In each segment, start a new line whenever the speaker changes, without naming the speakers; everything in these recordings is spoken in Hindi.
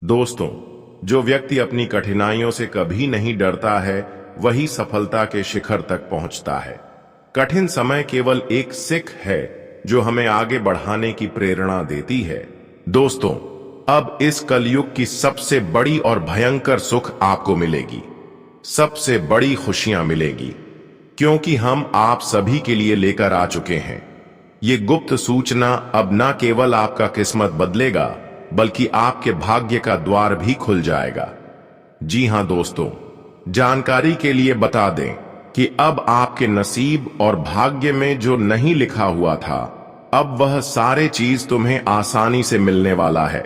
दोस्तों, जो व्यक्ति अपनी कठिनाइयों से कभी नहीं डरता है वही सफलता के शिखर तक पहुंचता है। कठिन समय केवल एक सीख है जो हमें आगे बढ़ाने की प्रेरणा देती है। दोस्तों, अब इस कलयुग की सबसे बड़ी और भयंकर सुख आपको मिलेगी, सबसे बड़ी खुशियां मिलेगी, क्योंकि हम आप सभी के लिए लेकर आ चुके हैं। ये गुप्त सूचना अब न केवल आपका किस्मत बदलेगा बल्कि आपके भाग्य का द्वार भी खुल जाएगा। जी हां दोस्तों, जानकारी के लिए बता दें कि अब आपके नसीब और भाग्य में जो नहीं लिखा हुआ था, अब वह सारे चीज तुम्हें आसानी से मिलने वाला है।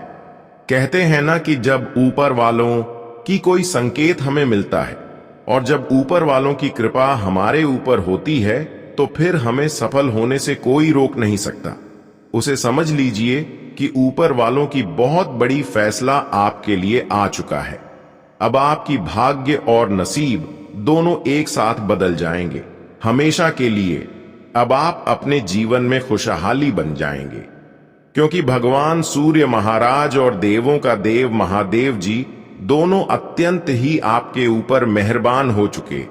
कहते हैं ना कि जब ऊपर वालों की कोई संकेत हमें मिलता है और जब ऊपर वालों की कृपा हमारे ऊपर होती है तो फिर हमें सफल होने से कोई रोक नहीं सकता। उसे समझ लीजिए कि ऊपर वालों की बहुत बड़ी फैसला आपके लिए आ चुका है। अब आपकी भाग्य और नसीब दोनों एक साथ बदल जाएंगे, हमेशा के लिए। अब आप अपने जीवन में खुशहाली बन जाएंगे, क्योंकि भगवान सूर्य महाराज और देवों का देव महादेव जी दोनों अत्यंत ही आपके ऊपर मेहरबान हो चुके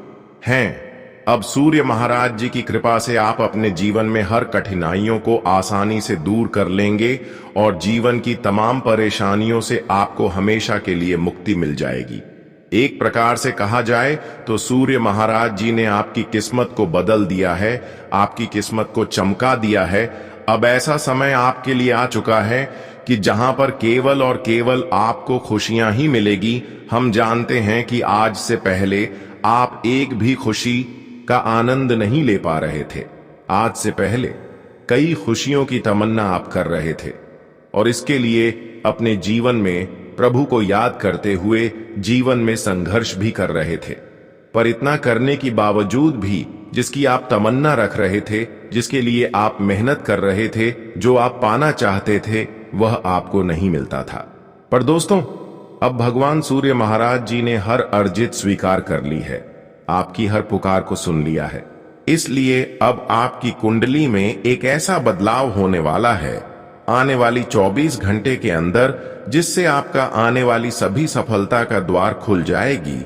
हैं। अब सूर्य महाराज जी की कृपा से आप अपने जीवन में हर कठिनाइयों को आसानी से दूर कर लेंगे और जीवन की तमाम परेशानियों से आपको हमेशा के लिए मुक्ति मिल जाएगी। एक प्रकार से कहा जाए तो सूर्य महाराज जी ने आपकी किस्मत को बदल दिया है, आपकी किस्मत को चमका दिया है। अब ऐसा समय आपके लिए आ चुका है कि जहां पर केवल और केवल आपको खुशियां ही मिलेगी। हम जानते हैं कि आज से पहले आप एक भी खुशी का आनंद नहीं ले पा रहे थे। आज से पहले कई खुशियों की तमन्ना आप कर रहे थे और इसके लिए अपने जीवन में प्रभु को याद करते हुए जीवन में संघर्ष भी कर रहे थे। पर इतना करने की बावजूद भी जिसकी आप तमन्ना रख रहे थे, जिसके लिए आप मेहनत कर रहे थे, जो आप पाना चाहते थे, वह आपको नहीं मिलता था। पर दोस्तों, अब भगवान सूर्य महाराज जी ने हर अर्जित स्वीकार कर ली है, आपकी हर पुकार को सुन लिया है। इसलिए अब आपकी कुंडली में एक ऐसा बदलाव होने वाला है आने वाली 24 घंटे के अंदर, जिससे आपका आने वाली सभी सफलता का द्वार खुल जाएगी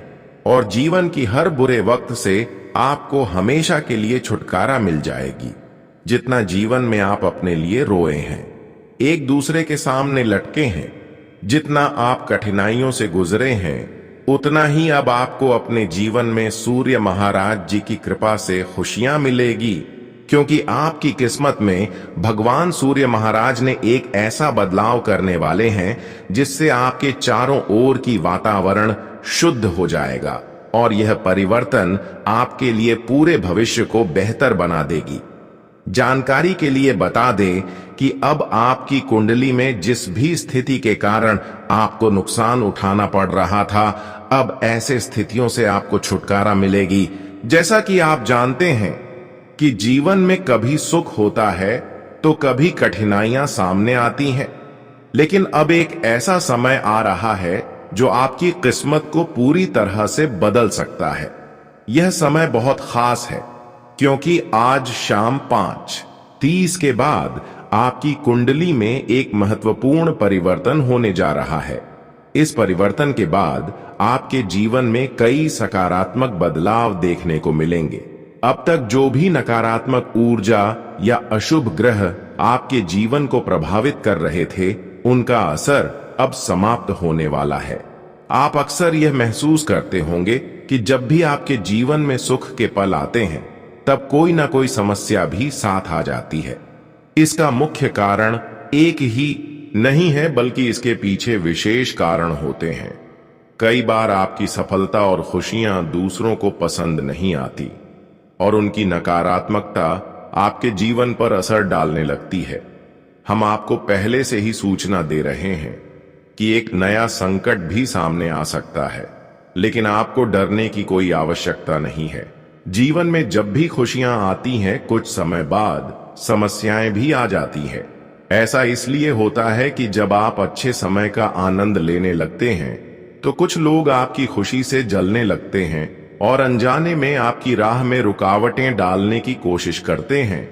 और जीवन की हर बुरे वक्त से आपको हमेशा के लिए छुटकारा मिल जाएगी। जितना जीवन में आप अपने लिए रोए हैं, एक दूसरे के सामने लटके हैं, जितना आप कठिनाइयों से गुजरे हैं, उतना ही अब आपको अपने जीवन में सूर्य महाराज जी की कृपा से खुशियां मिलेगी, क्योंकि आपकी किस्मत में भगवान सूर्य महाराज ने एक ऐसा बदलाव करने वाले हैं जिससे आपके चारों ओर की वातावरण शुद्ध हो जाएगा और यह परिवर्तन आपके लिए पूरे भविष्य को बेहतर बना देगी। जानकारी के लिए बता दें कि अब आपकी कुंडली में जिस भी स्थिति के कारण आपको नुकसान उठाना पड़ रहा था, अब ऐसे स्थितियों से आपको छुटकारा मिलेगी। जैसा कि आप जानते हैं कि जीवन में कभी सुख होता है तो कभी कठिनाइयां सामने आती हैं, लेकिन अब एक ऐसा समय आ रहा है जो आपकी किस्मत को पूरी तरह से बदल सकता है। यह समय बहुत खास है, क्योंकि आज शाम 5:30 के बाद आपकी कुंडली में एक महत्वपूर्ण परिवर्तन होने जा रहा है। इस परिवर्तन के बाद आपके जीवन में कई सकारात्मक बदलाव देखने को मिलेंगे। अब तक जो भी नकारात्मक ऊर्जा या अशुभ ग्रह आपके जीवन को प्रभावित कर रहे थे, उनका असर अब समाप्त होने वाला है। आप अक्सर यह महसूस करते होंगे कि जब भी आपके जीवन में सुख के पल आते हैं, तब कोई ना कोई समस्या भी साथ आ जाती है। इसका मुख्य कारण एक ही नहीं है, बल्कि इसके पीछे विशेष कारण होते हैं। कई बार आपकी सफलता और खुशियां दूसरों को पसंद नहीं आती और उनकी नकारात्मकता आपके जीवन पर असर डालने लगती है। हम आपको पहले से ही सूचना दे रहे हैं कि एक नया संकट भी सामने आ सकता है, लेकिन आपको डरने की कोई आवश्यकता नहीं है। जीवन में जब भी खुशियां आती हैं, कुछ समय बाद समस्याएं भी आ जाती हैं। ऐसा इसलिए होता है कि जब आप अच्छे समय का आनंद लेने लगते हैं तो कुछ लोग आपकी खुशी से जलने लगते हैं और अनजाने में आपकी राह में रुकावटें डालने की कोशिश करते हैं।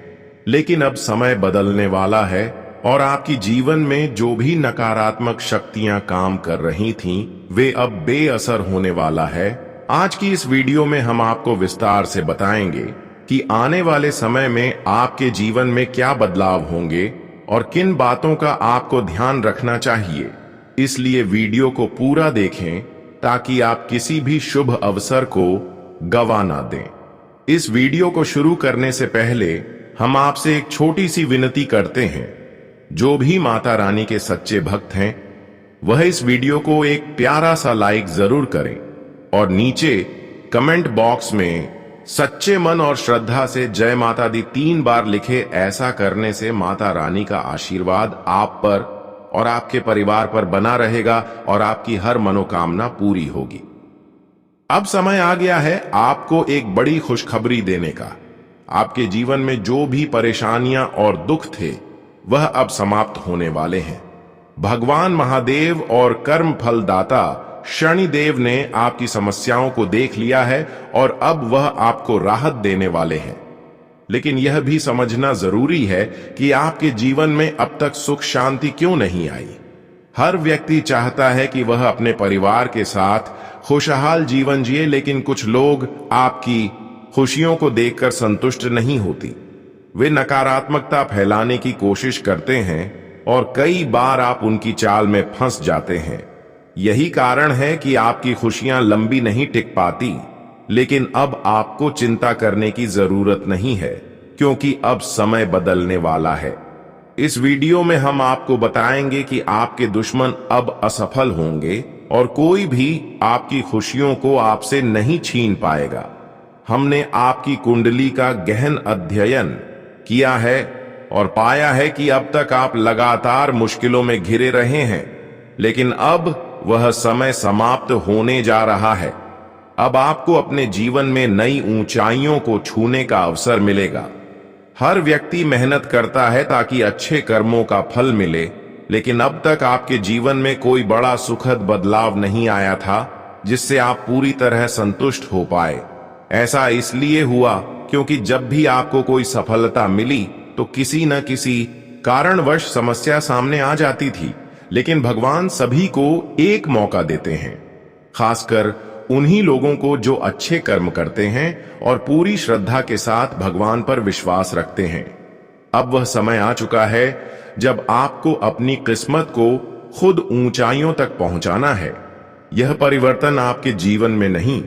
लेकिन अब समय बदलने वाला है और आपकी जीवन में जो भी नकारात्मक शक्तियां काम कर रही थीं, वे अब बेअसर होने वाला है। आज की इस वीडियो में हम आपको विस्तार से बताएंगे कि आने वाले समय में आपके जीवन में क्या बदलाव होंगे और किन बातों का आपको ध्यान रखना चाहिए। इसलिए वीडियो को पूरा देखें ताकि आप किसी भी शुभ अवसर को गवा ना दें। इस वीडियो को शुरू करने से पहले हम आपसे एक छोटी सी विनती करते हैं। जो भी माता रानी के सच्चे भक्त हैं, वह इस वीडियो को एक प्यारा सा लाइक जरूर करें और नीचे कमेंट बॉक्स में सच्चे मन और श्रद्धा से जय माता दी 3 बार लिखे। ऐसा करने से माता रानी का आशीर्वाद आप पर और आपके परिवार पर बना रहेगा और आपकी हर मनोकामना पूरी होगी। अब समय आ गया है आपको एक बड़ी खुशखबरी देने का। आपके जीवन में जो भी परेशानियां और दुख थे, वह अब समाप्त होने वाले हैं। भगवान महादेव और कर्म फलदाता शनिदेव ने आपकी समस्याओं को देख लिया है और अब वह आपको राहत देने वाले हैं। लेकिन यह भी समझना जरूरी है कि आपके जीवन में अब तक सुख शांति क्यों नहीं आई। हर व्यक्ति चाहता है कि वह अपने परिवार के साथ खुशहाल जीवन जिए, लेकिन कुछ लोग आपकी खुशियों को देखकर संतुष्ट नहीं होती। वे नकारात्मकता फैलाने की कोशिश करते हैं और कई बार आप उनकी चाल में फंस जाते हैं। यही कारण है कि आपकी खुशियां लंबी नहीं टिक पाती। लेकिन अब आपको चिंता करने की जरूरत नहीं है, क्योंकि अब समय बदलने वाला है। इस वीडियो में हम आपको बताएंगे कि आपके दुश्मन अब असफल होंगे और कोई भी आपकी खुशियों को आपसे नहीं छीन पाएगा। हमने आपकी कुंडली का गहन अध्ययन किया है और पाया है कि अब तक आप लगातार मुश्किलों में घिरे रहे हैं, लेकिन अब वह समय समाप्त होने जा रहा है। अब आपको अपने जीवन में नई ऊंचाइयों को छूने का अवसर मिलेगा। हर व्यक्ति मेहनत करता है ताकि अच्छे कर्मों का फल मिले, लेकिन अब तक आपके जीवन में कोई बड़ा सुखद बदलाव नहीं आया था जिससे आप पूरी तरह संतुष्ट हो पाए। ऐसा इसलिए हुआ क्योंकि जब भी आपको कोई सफलता मिली तो किसी न किसी कारणवश समस्या सामने आ जाती थी। लेकिन भगवान सभी को एक मौका देते हैं, खासकर उन्हीं लोगों को जो अच्छे कर्म करते हैं और पूरी श्रद्धा के साथ भगवान पर विश्वास रखते हैं। अब वह समय आ चुका है जब आपको अपनी किस्मत को खुद ऊंचाइयों तक पहुंचाना है। यह परिवर्तन आपके जीवन में नहीं,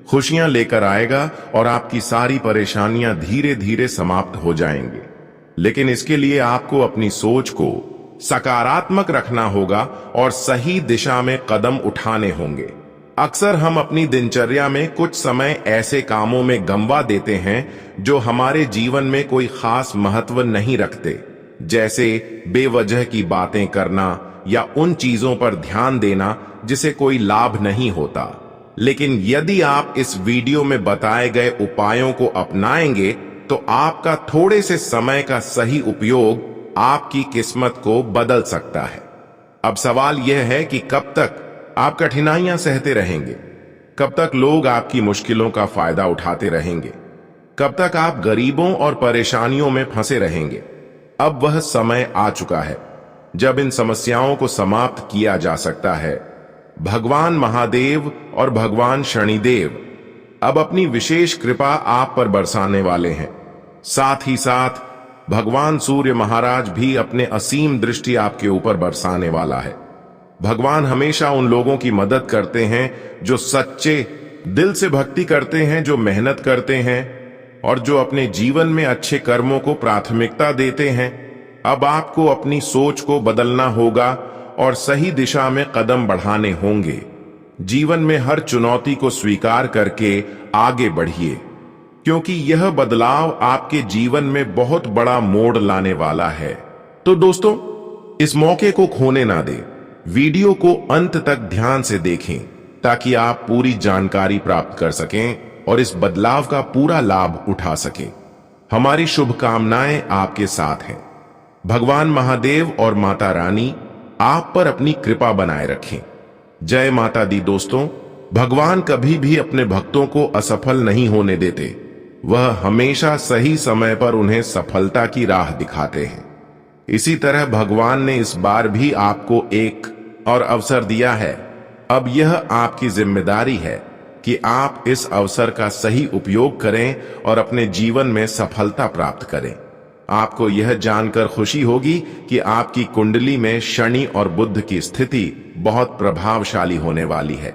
खुशियां लेकर आएगा और आपकी सारी परेशानियां धीरे धीरे समाप्त हो जाएंगे। लेकिन इसके लिए आपको अपनी सोच को सकारात्मक रखना होगा और सही दिशा में कदम उठाने होंगे। अक्सर हम अपनी दिनचर्या में कुछ समय ऐसे कामों में गंवा देते हैं जो हमारे जीवन में कोई खास महत्व नहीं रखते, जैसे बेवजह की बातें करना या उन चीजों पर ध्यान देना जिसे कोई लाभ नहीं होता। लेकिन यदि आप इस वीडियो में बताए गए उपायों को अपनाएंगे तो आपका थोड़े से समय का सही उपयोग आपकी किस्मत को बदल सकता है। अब सवाल यह है कि कब तक आप कठिनाइयां सहते रहेंगे? कब तक लोग आपकी मुश्किलों का फायदा उठाते रहेंगे? कब तक आप गरीबों और परेशानियों में फंसे रहेंगे? अब वह समय आ चुका है जब इन समस्याओं को समाप्त किया जा सकता है। भगवान महादेव और भगवान शनिदेव अब अपनी विशेष कृपा आप पर बरसाने वाले हैं। साथ ही साथ भगवान सूर्य महाराज भी अपने असीम दृष्टि आपके ऊपर बरसाने वाला है। भगवान हमेशा उन लोगों की मदद करते हैं जो सच्चे दिल से भक्ति करते हैं, जो मेहनत करते हैं और जो अपने जीवन में अच्छे कर्मों को प्राथमिकता देते हैं। अब आपको अपनी सोच को बदलना होगा और सही दिशा में कदम बढ़ाने होंगे। जीवन में हर चुनौती को स्वीकार करके आगे बढ़िए, क्योंकि यह बदलाव आपके जीवन में बहुत बड़ा मोड़ लाने वाला है। तो दोस्तों, इस मौके को खोने ना दें। वीडियो को अंत तक ध्यान से देखें ताकि आप पूरी जानकारी प्राप्त कर सकें और इस बदलाव का पूरा लाभ उठा सकें। हमारी शुभकामनाएं आपके साथ हैं। भगवान महादेव और माता रानी आप पर अपनी कृपा बनाए रखें। जय माता दी। दोस्तों, भगवान कभी भी अपने भक्तों को असफल नहीं होने देते। वह हमेशा सही समय पर उन्हें सफलता की राह दिखाते हैं। इसी तरह भगवान ने इस बार भी आपको एक और अवसर दिया है। अब यह आपकी जिम्मेदारी है कि आप इस अवसर का सही उपयोग करें और अपने जीवन में सफलता प्राप्त करें। आपको यह जानकर खुशी होगी कि आपकी कुंडली में शनि और बुध की स्थिति बहुत प्रभावशाली होने वाली है।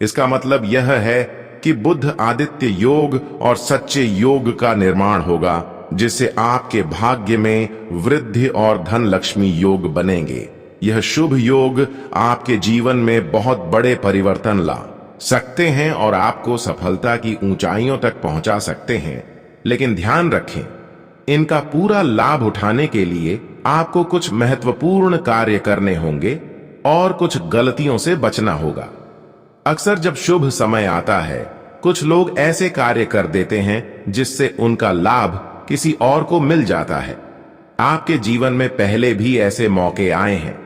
इसका मतलब यह है कि बुध आदित्य योग और सच्चे योग का निर्माण होगा, जिससे आपके भाग्य में वृद्धि और धन लक्ष्मी योग बनेंगे। यह शुभ योग आपके जीवन में बहुत बड़े परिवर्तन ला सकते हैं और आपको सफलता की ऊंचाइयों तक पहुंचा सकते हैं। लेकिन ध्यान रखें, इनका पूरा लाभ उठाने के लिए आपको कुछ महत्वपूर्ण कार्य करने होंगे और कुछ गलतियों से बचना होगा। अक्सर जब शुभ समय आता है, कुछ लोग ऐसे कार्य कर देते हैं जिससे उनका लाभ किसी और को मिल जाता है। आपके जीवन में पहले भी ऐसे मौके आए हैं,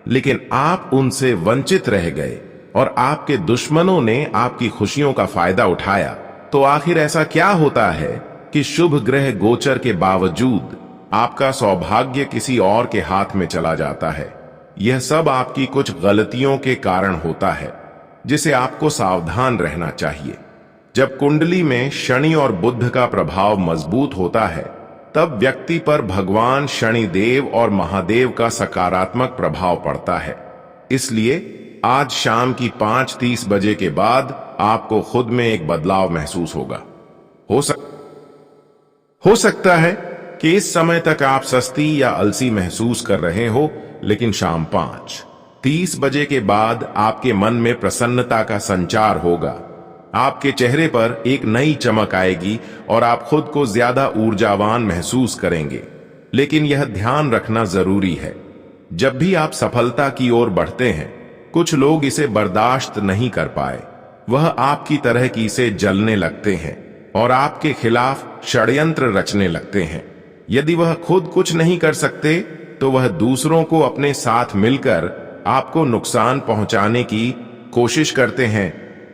लेकिन आप उनसे वंचित रह गए और आपके दुश्मनों ने आपकी खुशियों का फायदा उठाया। तो आखिर ऐसा क्या होता है कि शुभ ग्रह गोचर के बावजूद आपका सौभाग्य किसी और के हाथ में चला जाता है? यह सब आपकी कुछ गलतियों के कारण होता है, जिसे आपको सावधान रहना चाहिए। जब कुंडली में शनि और बुध का प्रभाव मजबूत होता है, तब व्यक्ति पर भगवान शनिदेव और महादेव का सकारात्मक प्रभाव पड़ता है। इसलिए आज शाम की 5:30 बजे के बाद आपको खुद में एक बदलाव महसूस होगा। हो सकता है कि इस समय तक आप सुस्ती या अलसी महसूस कर रहे हो, लेकिन शाम 5:30 बजे के बाद आपके मन में प्रसन्नता का संचार होगा। आपके चेहरे पर एक नई चमक आएगी और आप खुद को ज्यादा ऊर्जावान महसूस करेंगे। लेकिन यह ध्यान रखना जरूरी है, जब भी आप सफलता की ओर बढ़ते हैं, कुछ लोग इसे बर्दाश्त नहीं कर पाए। वह आपकी तरह की से जलने लगते हैं और आपके खिलाफ षड्यंत्र रचने लगते हैं। यदि वह खुद कुछ नहीं कर सकते, तो वह दूसरों को अपने साथ मिलकर आपको नुकसान पहुंचाने की कोशिश करते हैं।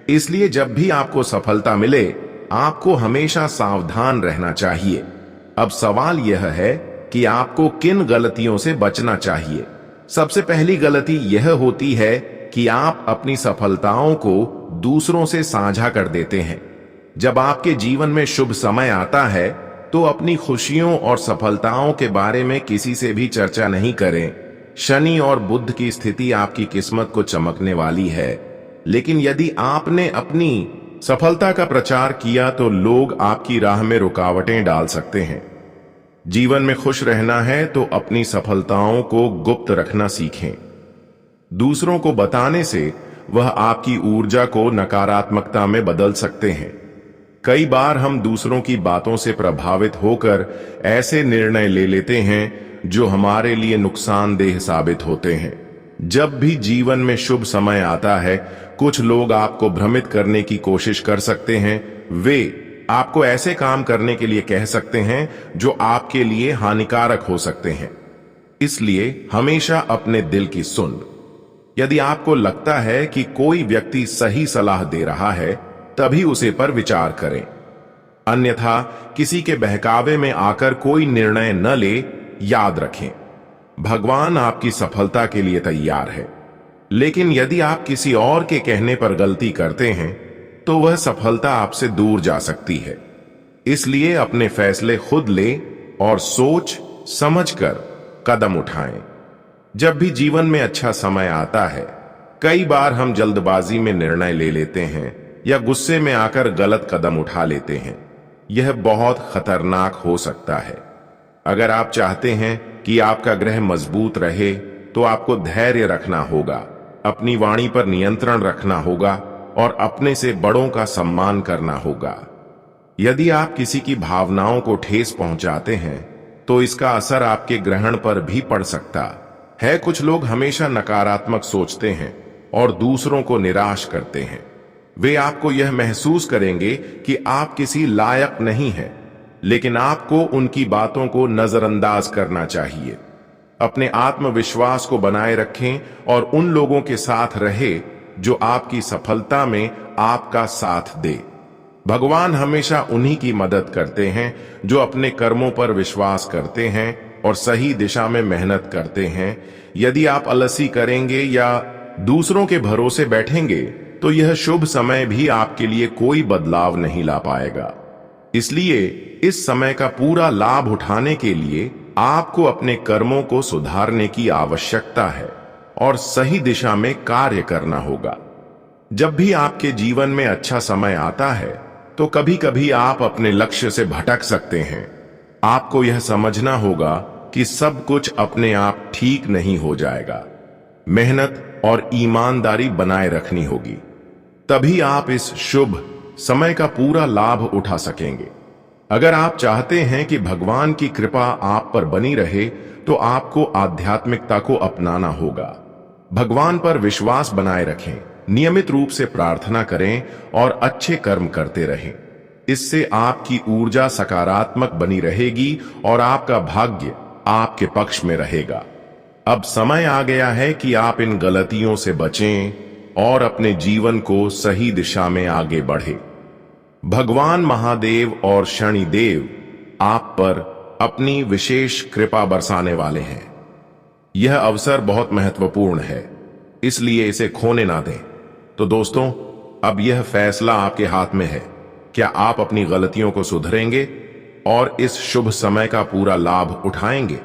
इसलिए जब भी आपको सफलता मिले, आपको हमेशा सावधान रहना चाहिए। अब सवाल यह है कि आपको किन गलतियों से बचना चाहिए। सबसे पहली गलती यह होती है कि आप अपनी सफलताओं को दूसरों से साझा कर देते हैं। जब आपके जीवन में शुभ समय आता है, तो अपनी खुशियों और सफलताओं के बारे में किसी से भी चर्चा नहीं करें। शनि और बुध की स्थिति आपकी किस्मत को चमकने वाली है, लेकिन यदि आपने अपनी सफलता का प्रचार किया तो लोग आपकी राह में रुकावटें डाल सकते हैं। जीवन में खुश रहना है तो अपनी सफलताओं को गुप्त रखना सीखें। दूसरों को बताने से वह आपकी ऊर्जा को नकारात्मकता में बदल सकते हैं। कई बार हम दूसरों की बातों से प्रभावित होकर ऐसे निर्णय ले लेते हैं जो हमारे लिए नुकसानदेह साबित होते हैं। जब भी जीवन में शुभ समय आता है, कुछ लोग आपको भ्रमित करने की कोशिश कर सकते हैं। वे आपको ऐसे काम करने के लिए कह सकते हैं जो आपके लिए हानिकारक हो सकते हैं। इसलिए हमेशा अपने दिल की सुन। यदि आपको लगता है कि कोई व्यक्ति सही सलाह दे रहा है, तभी उसे पर विचार करें। अन्यथा किसी के बहकावे में आकर कोई निर्णय न ले। याद रखें, भगवान आपकी सफलता के लिए तैयार है, लेकिन यदि आप किसी और के कहने पर गलती करते हैं, तो वह सफलता आपसे दूर जा सकती है। इसलिए अपने फैसले खुद लें और सोच समझकर कदम उठाएं। जब भी जीवन में अच्छा समय आता है, कई बार हम जल्दबाजी में निर्णय ले लेते हैं या गुस्से में आकर गलत कदम उठा लेते हैं। यह बहुत खतरनाक हो सकता है। अगर आप चाहते हैं कि आपका ग्रह मजबूत रहे, तो आपको धैर्य रखना होगा, अपनी वाणी पर नियंत्रण रखना होगा और अपने से बड़ों का सम्मान करना होगा। यदि आप किसी की भावनाओं को ठेस पहुंचाते हैं, तो इसका असर आपके ग्रहण पर भी पड़ सकता है। कुछ लोग हमेशा नकारात्मक सोचते हैं और दूसरों को निराश करते हैं। वे आपको यह महसूस करेंगे कि आप किसी लायक नहीं हैं, लेकिन आपको उनकी बातों को नजरअंदाज करना चाहिए। अपने आत्मविश्वास को बनाए रखें और उन लोगों के साथ रहे जो आपकी सफलता में आपका साथ दे। भगवान हमेशा उन्हीं की मदद करते हैं जो अपने कर्मों पर विश्वास करते हैं और सही दिशा में मेहनत करते हैं, यदि आप आलसी करेंगे या दूसरों के भरोसे बैठेंगे तो यह शुभ समय भी आपके लिए कोई बदलाव नहीं ला पाएगा। इसलिए इस समय का पूरा लाभ उठाने के लिए आपको अपने कर्मों को सुधारने की आवश्यकता है और सही दिशा में कार्य करना होगा। जब भी आपके जीवन में अच्छा समय आता है तो कभी कभी आप अपने लक्ष्य से भटक सकते हैं। आपको यह समझना होगा कि सब कुछ अपने आप ठीक नहीं हो जाएगा। मेहनत और ईमानदारी बनाए रखनी होगी, तभी आप इस शुभ समय का पूरा लाभ उठा सकेंगे। अगर आप चाहते हैं कि भगवान की कृपा आप पर बनी रहे तो आपको आध्यात्मिकता को अपनाना होगा। भगवान पर विश्वास बनाए रखें, नियमित रूप से प्रार्थना करें और अच्छे कर्म करते रहें। इससे आपकी ऊर्जा सकारात्मक बनी रहेगी और आपका भाग्य आपके पक्ष में रहेगा। अब समय आ गया है कि आप इन गलतियों से बचें और अपने जीवन को सही दिशा में आगे बढ़ें। भगवान महादेव और शनिदेव आप पर अपनी विशेष कृपा बरसाने वाले हैं। यह अवसर बहुत महत्वपूर्ण है, इसलिए इसे खोने ना दें। तो दोस्तों, अब यह फैसला आपके हाथ में है। क्या आप अपनी गलतियों को सुधरेंगे और इस शुभ समय का पूरा लाभ उठाएंगे?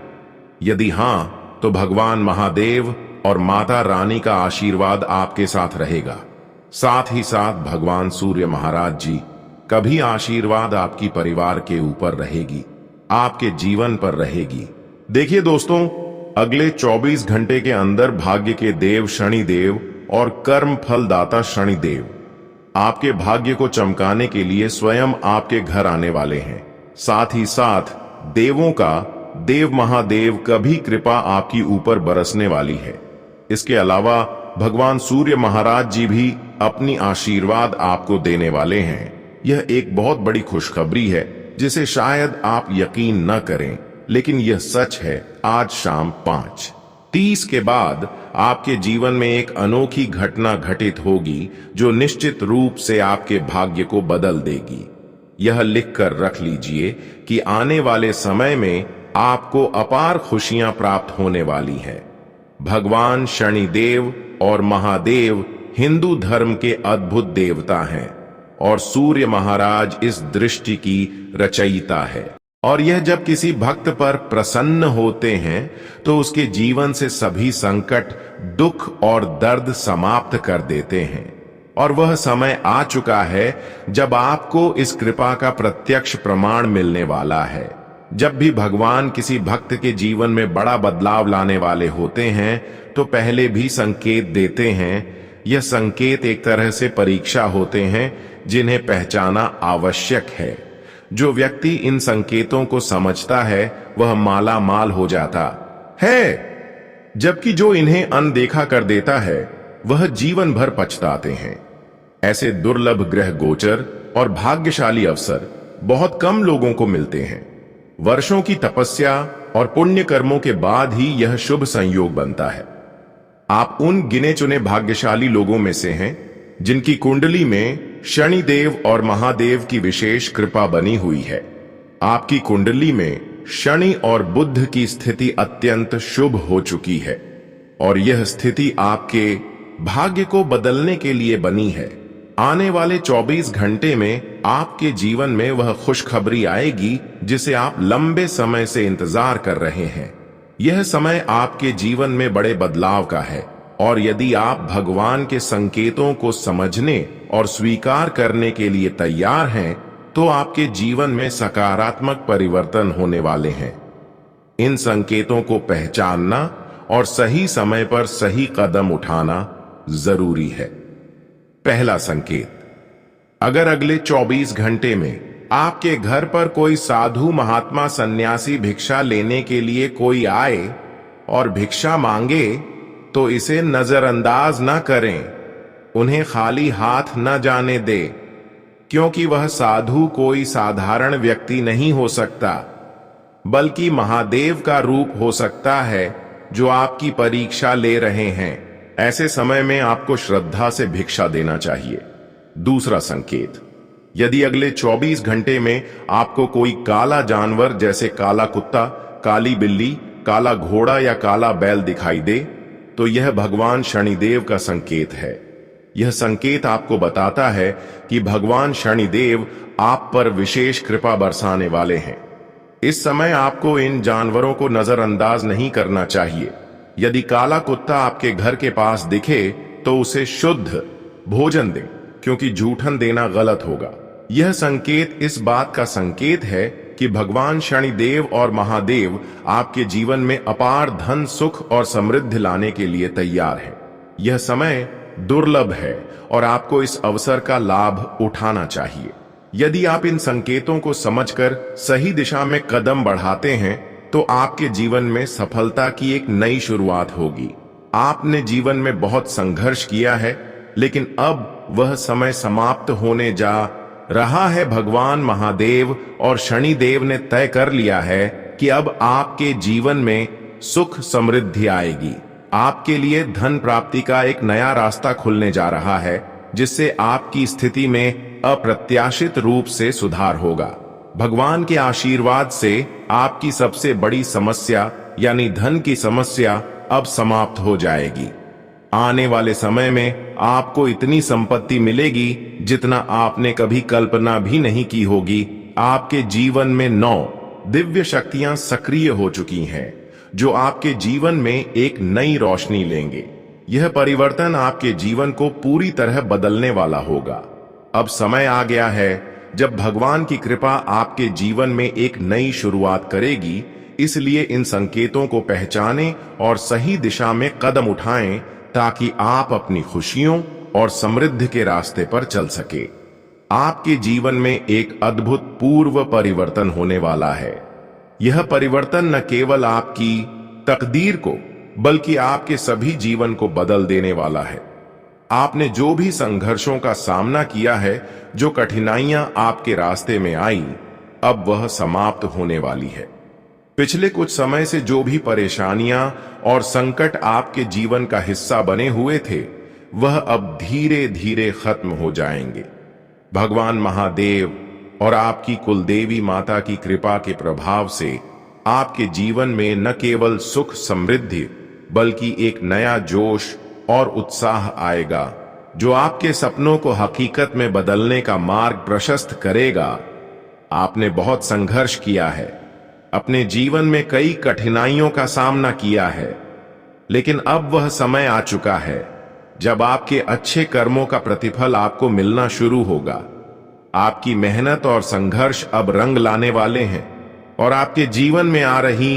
यदि हां, तो भगवान महादेव और माता रानी का आशीर्वाद आपके साथ रहेगा। साथ ही साथ भगवान सूर्य महाराज जी का भी आशीर्वाद आपकी परिवार के ऊपर रहेगी, आपके जीवन पर रहेगी। देखिए दोस्तों, अगले 24 घंटे के अंदर भाग्य के देव शनिदेव और कर्म फलदाता शनिदेव आपके भाग्य को चमकाने के लिए स्वयं आपके घर आने वाले हैं। साथ ही साथ देवों का देव महादेव का भी कृपा आपकी ऊपर बरसने वाली है। इसके अलावा भगवान सूर्य महाराज जी भी अपनी आशीर्वाद आपको देने वाले हैं। यह एक बहुत बड़ी खुशखबरी है जिसे शायद आप यकीन न करें, लेकिन यह सच है। आज शाम 5:30 के बाद आपके जीवन में एक अनोखी घटना घटित होगी जो निश्चित रूप से आपके भाग्य को बदल देगी। यह लिखकर रख लीजिए कि आने वाले समय में आपको अपार खुशियां प्राप्त होने वाली हैं। भगवान शनिदेव और महादेव हिंदू धर्म के अद्भुत देवता हैं और सूर्य महाराज इस दृष्टि की रचयिता है। और यह जब किसी भक्त पर प्रसन्न होते हैं तो उसके जीवन से सभी संकट, दुख और दर्द समाप्त कर देते हैं। और वह समय आ चुका है जब आपको इस कृपा का प्रत्यक्ष प्रमाण मिलने वाला है। जब भी भगवान किसी भक्त के जीवन में बड़ा बदलाव लाने वाले होते हैं तो पहले भी संकेत देते हैं। यह संकेत एक तरह से परीक्षा होते हैं जिन्हें पहचाना आवश्यक है। जो व्यक्ति इन संकेतों को समझता है वह माला माल हो जाता है, जबकि जो इन्हें अनदेखा कर देता है वह जीवन भर पछताते हैं। ऐसे दुर्लभ ग्रह गोचर और भाग्यशाली अवसर बहुत कम लोगों को मिलते हैं। वर्षों की तपस्या और पुण्य कर्मों के बाद ही यह शुभ संयोग बनता है। आप उन गिने चुने भाग्यशाली लोगों में से हैं जिनकी कुंडली में शनिदेव और महादेव की विशेष कृपा बनी हुई है। आपकी कुंडली में शनि और बुध की स्थिति अत्यंत शुभ हो चुकी है और यह स्थिति आपके भाग्य को बदलने के लिए बनी है। आने वाले 24 घंटे में आपके जीवन में वह खुशखबरी आएगी जिसे आप लंबे समय से इंतजार कर रहे हैं। यह समय आपके जीवन में बड़े बदलाव का है और यदि आप भगवान के संकेतों को समझने और स्वीकार करने के लिए तैयार हैं तो आपके जीवन में सकारात्मक परिवर्तन होने वाले हैं। इन संकेतों को पहचानना और सही समय पर सही कदम उठाना जरूरी है। पहला संकेत, अगर अगले 24 घंटे में आपके घर पर कोई साधु महात्मा सन्यासी भिक्षा लेने के लिए कोई आए और भिक्षा मांगे तो इसे नजरअंदाज न करें। उन्हें खाली हाथ न जाने दे, क्योंकि वह साधु कोई साधारण व्यक्ति नहीं हो सकता, बल्कि महादेव का रूप हो सकता है जो आपकी परीक्षा ले रहे हैं। ऐसे समय में आपको श्रद्धा से भिक्षा देना चाहिए। दूसरा संकेत, यदि अगले 24 घंटे में आपको कोई काला जानवर जैसे काला कुत्ता, काली बिल्ली, काला घोड़ा या काला बैल दिखाई दे तो यह भगवान शनिदेव का संकेत है। यह संकेत आपको बताता है कि भगवान शनिदेव आप पर विशेष कृपा बरसाने वाले हैं। इस समय आपको इन जानवरों को नजरअंदाज नहीं करना चाहिए। यदि काला कुत्ता आपके घर के पास दिखे तो उसे शुद्ध भोजन दें, क्योंकि जूठन देना गलत होगा। यह संकेत इस बात का संकेत है कि भगवान शनिदेव और महादेव आपके जीवन में अपार धन, सुख और समृद्धि लाने के लिए तैयार है। यह समय दुर्लभ है और आपको इस अवसर का लाभ उठाना चाहिए। यदि आप इन संकेतों को समझकर सही दिशा में कदम बढ़ाते हैं तो आपके जीवन में सफलता की एक नई शुरुआत होगी। आपने जीवन में बहुत संघर्ष किया है, लेकिन अब वह समय समाप्त होने जा रहा है। भगवान महादेव और शनिदेव ने तय कर लिया है कि अब आपके जीवन में सुख समृद्धि आएगी। आपके लिए धन प्राप्ति का एक नया रास्ता खुलने जा रहा है, जिससे आपकी स्थिति में अप्रत्याशित रूप से सुधार होगा। भगवान के आशीर्वाद से आपकी सबसे बड़ी समस्या यानी धन की समस्या अब समाप्त हो जाएगी। आने वाले समय में आपको इतनी संपत्ति मिलेगी जितना आपने कभी कल्पना भी नहीं की होगी। आपके जीवन में 9 दिव्य शक्तियां सक्रिय हो चुकी हैं, जो आपके जीवन में एक नई रोशनी लेंगे। यह परिवर्तन आपके जीवन को पूरी तरह बदलने वाला होगा। अब समय आ गया है जब भगवान की कृपा आपके जीवन में एक नई शुरुआत करेगी। इसलिए इन संकेतों को पहचानें और सही दिशा में कदम उठाएं, ताकि आप अपनी खुशियों और समृद्धि के रास्ते पर चल सके। आपके जीवन में एक अद्भुतपूर्व परिवर्तन होने वाला है। यह परिवर्तन न केवल आपकी तकदीर को बल्कि आपके सभी जीवन को बदल देने वाला है। आपने जो भी संघर्षों का सामना किया है, जो कठिनाइयां आपके रास्ते में आई, अब वह समाप्त होने वाली है। पिछले कुछ समय से जो भी परेशानियां और संकट आपके जीवन का हिस्सा बने हुए थे, वह अब धीरे धीरे खत्म हो जाएंगे। भगवान महादेव और आपकी कुलदेवी माता की कृपा के प्रभाव से आपके जीवन में न केवल सुख समृद्धि बल्कि एक नया जोश और उत्साह आएगा, जो आपके सपनों को हकीकत में बदलने का मार्ग प्रशस्त करेगा। आपने बहुत संघर्ष किया है, अपने जीवन में कई कठिनाइयों का सामना किया है, लेकिन अब वह समय आ चुका है जब आपके अच्छे कर्मों का प्रतिफल आपको मिलना शुरू होगा। आपकी मेहनत और संघर्ष अब रंग लाने वाले हैं और आपके जीवन में आ रही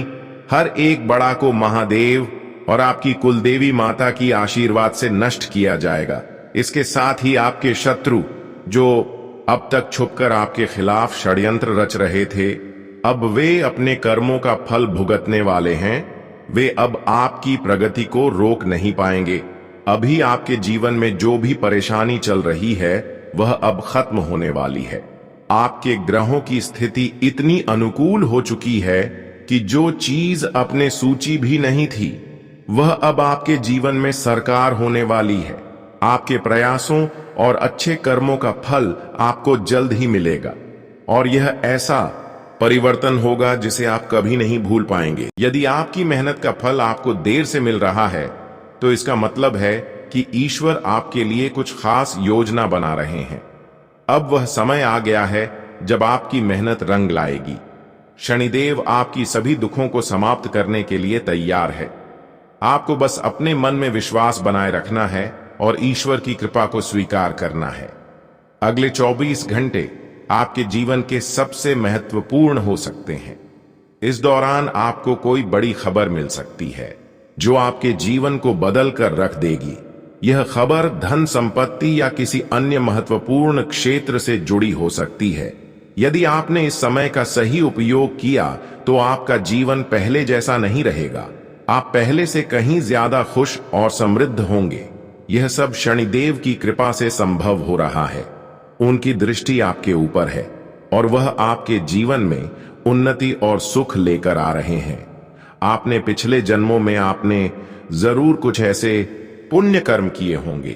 हर एक बड़ा को महादेव और आपकी कुलदेवी माता की आशीर्वाद से नष्ट किया जाएगा। इसके साथ ही आपके शत्रु, जो अब तक छुपकर आपके खिलाफ षड्यंत्र रच रहे थे, अब वे अपने कर्मों का फल भुगतने वाले हैं। वे अब आपकी प्रगति को रोक नहीं पाएंगे। अभी आपके जीवन में जो भी परेशानी चल रही है, वह अब खत्म होने वाली है। आपके ग्रहों की स्थिति इतनी अनुकूल हो चुकी है कि जो चीज अपने सूची भी नहीं थी, वह अब आपके जीवन में सरकार होने वाली है। आपके प्रयासों और अच्छे कर्मों का फल आपको जल्द ही मिलेगा और यह ऐसा परिवर्तन होगा जिसे आप कभी नहीं भूल पाएंगे। यदि आपकी मेहनत का फल आपको देर से मिल रहा है, तो इसका मतलब है कि ईश्वर आपके लिए कुछ खास योजना बना रहे हैं। अब वह समय आ गया है जब आपकी मेहनत रंग लाएगी। शनिदेव आपकी सभी दुखों को समाप्त करने के लिए तैयार है। आपको बस अपने मन में विश्वास बनाए रखना है और ईश्वर की कृपा को स्वीकार करना है। अगले 24 घंटे आपके जीवन के सबसे महत्वपूर्ण हो सकते हैं। इस दौरान आपको कोई बड़ी खबर मिल सकती है जो आपके जीवन को बदल कर रख देगी। यह खबर धन संपत्ति या किसी अन्य महत्वपूर्ण क्षेत्र से जुड़ी हो सकती है। यदि आपने इस समय का सही उपयोग किया तो आपका जीवन पहले जैसा नहीं रहेगा। आप पहले से कहीं ज्यादा खुश और समृद्ध होंगे। यह सब शनिदेव की कृपा से संभव हो रहा है। उनकी दृष्टि आपके ऊपर है और वह आपके जीवन में उन्नति और सुख लेकर आ रहे हैं। आपने पिछले जन्मों में आपने जरूर कुछ ऐसे पुण्य कर्म किए होंगे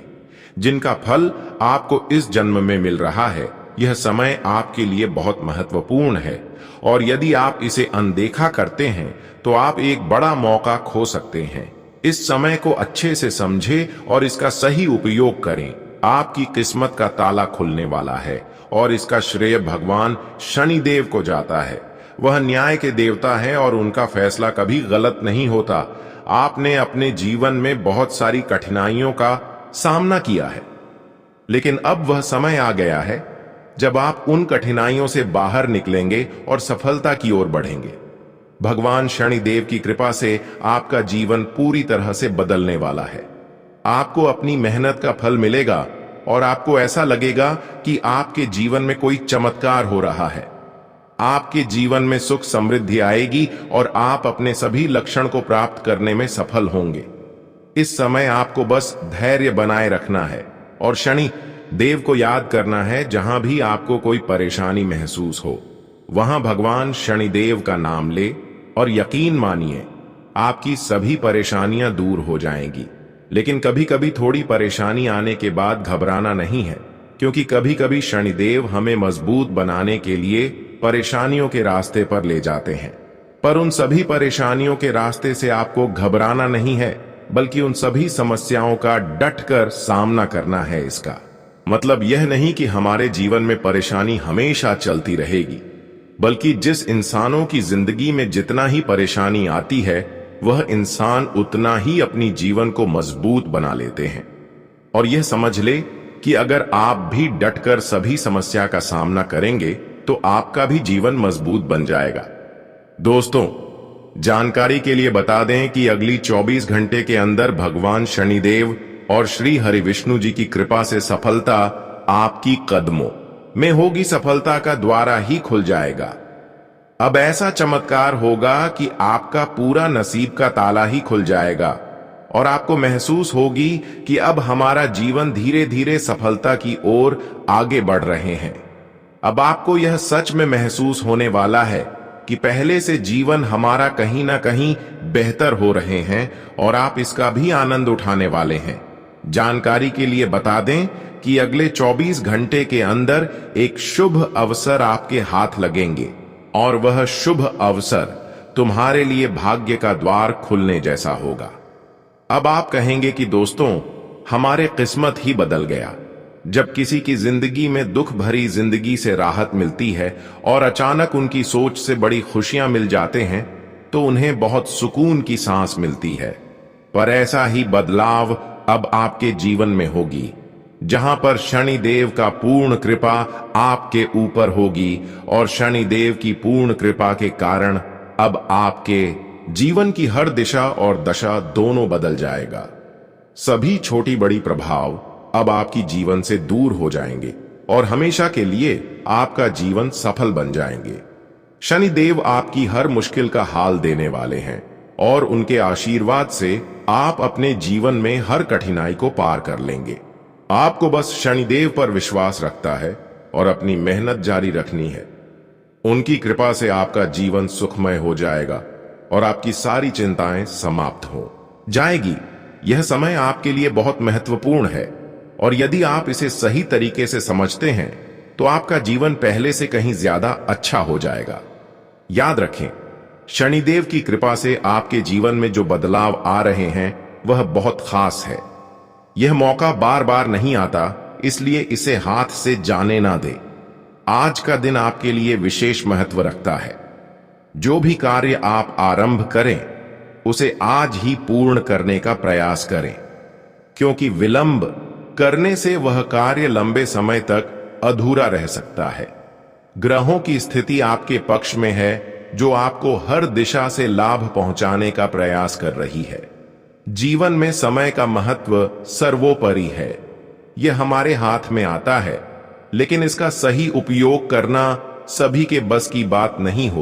जिनका फल आपको इस जन्म में मिल रहा है। यह समय आपके लिए बहुत महत्वपूर्ण है और यदि आप इसे अनदेखा करते हैं तो आप एक बड़ा मौका खो सकते हैं। इस समय को अच्छे से समझें और इसका सही उपयोग करें। आपकी किस्मत का ताला खुलने वाला है और इसका श्रेय भगवान शनिदेव को जाता है। वह न्याय के देवता है और उनका फैसला कभी गलत नहीं होता। आपने अपने जीवन में बहुत सारी कठिनाइयों का सामना किया है, लेकिन अब वह समय आ गया है जब आप उन कठिनाइयों से बाहर निकलेंगे और सफलता की ओर बढ़ेंगे। भगवान शनिदेव की कृपा से आपका जीवन पूरी तरह से बदलने वाला है। आपको अपनी मेहनत का फल मिलेगा और आपको ऐसा लगेगा कि आपके जीवन में कोई चमत्कार हो रहा है। आपके जीवन में सुख समृद्धि आएगी और आप अपने सभी लक्ष्य को प्राप्त करने में सफल होंगे। इस समय आपको बस धैर्य बनाए रखना है और शनि देव को याद करना है। जहां भी आपको कोई परेशानी महसूस हो, वहां भगवान शनिदेव का नाम ले और यकीन मानिए आपकी सभी परेशानियां दूर हो जाएंगी। लेकिन कभी कभी थोड़ी परेशानी आने के बाद घबराना नहीं है, क्योंकि कभी कभी शनिदेव हमें मजबूत बनाने के लिए परेशानियों के रास्ते पर ले जाते हैं। पर उन सभी परेशानियों के रास्ते से आपको घबराना नहीं है, बल्कि उन सभी समस्याओं का डटकर सामना करना है। इसका मतलब यह नहीं कि हमारे जीवन में परेशानी हमेशा चलती रहेगी, बल्कि जिस इंसानों की जिंदगी में जितना ही परेशानी आती है, वह इंसान उतना ही अपनी जीवन को मजबूत बना लेते हैं। और यह समझ ले कि अगर आप भी डटकर सभी समस्या का सामना करेंगे तो आपका भी जीवन मजबूत बन जाएगा। दोस्तों, जानकारी के लिए बता दें कि अगली 24 घंटे के अंदर भगवान शनिदेव और श्री हरि विष्णु जी की कृपा से सफलता आपकी कदमों में होगी। सफलता का द्वारा ही खुल जाएगा। अब ऐसा चमत्कार होगा कि आपका पूरा नसीब का ताला ही खुल जाएगा और आपको महसूस होगी कि अब हमारा जीवन धीरे धीरे सफलता की ओर आगे बढ़ रहे हैं। अब आपको यह सच में महसूस होने वाला है कि पहले से जीवन हमारा कहीं ना कहीं बेहतर हो रहे हैं और आप इसका भी आनंद उठाने वाले हैं। जानकारी के लिए बता दें कि अगले 24 घंटे के अंदर एक शुभ अवसर आपके हाथ लगेंगे और वह शुभ अवसर तुम्हारे लिए भाग्य का द्वार खुलने जैसा होगा। अब आप कहेंगे कि दोस्तों, हमारे किस्मत ही बदल गया। जब किसी की जिंदगी में दुख भरी जिंदगी से राहत मिलती है और अचानक उनकी सोच से बड़ी खुशियां मिल जाते हैं, तो उन्हें बहुत सुकून की सांस मिलती है। पर ऐसा ही बदलाव अब आपके जीवन में होगी, जहां पर शनिदेव का पूर्ण कृपा आपके ऊपर होगी और शनिदेव की पूर्ण कृपा के कारण अब आपके जीवन की हर दिशा और दशा दोनों बदल जाएगा। सभी छोटी बड़ी प्रभाव अब आपकी जीवन से दूर हो जाएंगे और हमेशा के लिए आपका जीवन सफल बन जाएंगे। शनिदेव आपकी हर मुश्किल का हाल देने वाले हैं और उनके आशीर्वाद से आप अपने जीवन में हर कठिनाई को पार कर लेंगे। आपको बस शनिदेव पर विश्वास रखता है और अपनी मेहनत जारी रखनी है। उनकी कृपा से आपका जीवन सुखमय हो जाएगा और आपकी सारी चिंताएं समाप्त हो जाएगी। यह समय आपके लिए बहुत महत्वपूर्ण है और यदि आप इसे सही तरीके से समझते हैं तो आपका जीवन पहले से कहीं ज्यादा अच्छा हो जाएगा। याद रखें, शनिदेव की कृपा से आपके जीवन में जो बदलाव आ रहे हैं वह बहुत खास है। यह मौका बार बार नहीं आता, इसलिए इसे हाथ से जाने ना दे। आज का दिन आपके लिए विशेष महत्व रखता है। जो भी कार्य आप आरंभ करें उसे आज ही पूर्ण करने का प्रयास करें, क्योंकि विलंब करने से वह कार्य लंबे समय तक अधूरा रह सकता है। ग्रहों की स्थिति आपके पक्ष में है, जो आपको हर दिशा से लाभ पहुंचाने का प्रयास कर रही है। जीवन में समय का महत्व सर्वोपरि है। यह हमारे हाथ में आता है, लेकिन इसका सही उपयोग करना सभी के बस की बात नहीं होती।